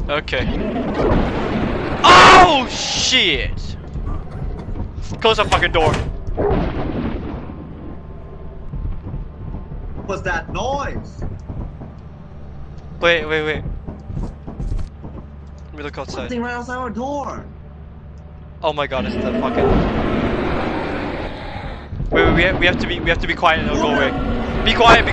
Okay. Oh shit! Close the fucking door. What was that noise? Wait. Let me look outside. Something right outside our door. Oh my god, it's the fucking. Wait, we have to be quiet and it'll go away. Be quiet.